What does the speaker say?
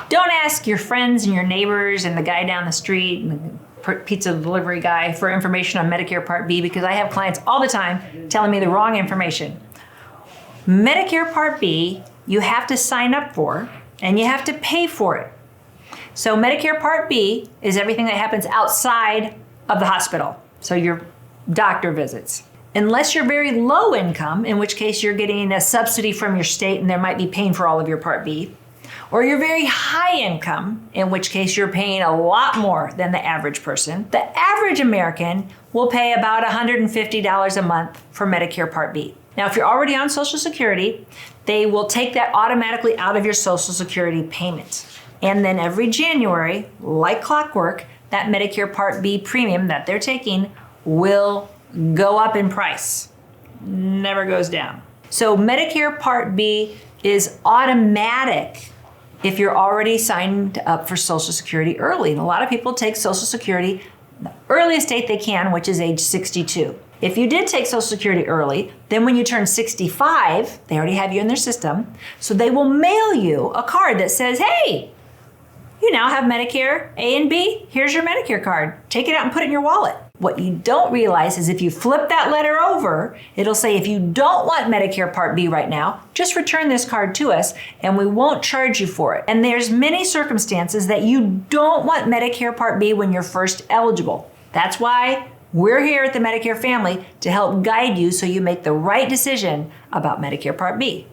Don't ask your friends and your neighbors and the guy down the street and the pizza delivery guy for information on Medicare Part B, because I have clients all the time telling me the wrong information. Medicare Part B, you have to sign up for and you have to pay for it. So Medicare Part B is everything that happens outside of the hospital. So your doctor visits. Unless you're very low income, in which case you're getting a subsidy from your state and they might be paying for all of your Part B. Or you're very high income, in which case you're paying a lot more than the average person. The average American will pay about $150 a month for Medicare Part B. Now, if you're already on Social Security, they will take that automatically out of your Social Security payment. And then every January, like clockwork, that Medicare Part B premium that they're taking will go up in price. Never goes down. So Medicare Part B is automatic if you're already signed up for Social Security early. And a lot of people take Social Security the earliest date they can, which is age 62. If you did take Social Security early, then when you turn 65, they already have you in their system, so they will mail you a card that says, hey, you now have Medicare A and B. Here's your Medicare card. Take it out and put it in your wallet. What you don't realize is if you flip that letter over, it'll say if you don't want Medicare Part B right now, just return this card to us and we won't charge you for it. And there's many circumstances that you don't want Medicare Part B when you're first eligible. That's why we're here at the Medicare family to help guide you so you make the right decision about Medicare Part B.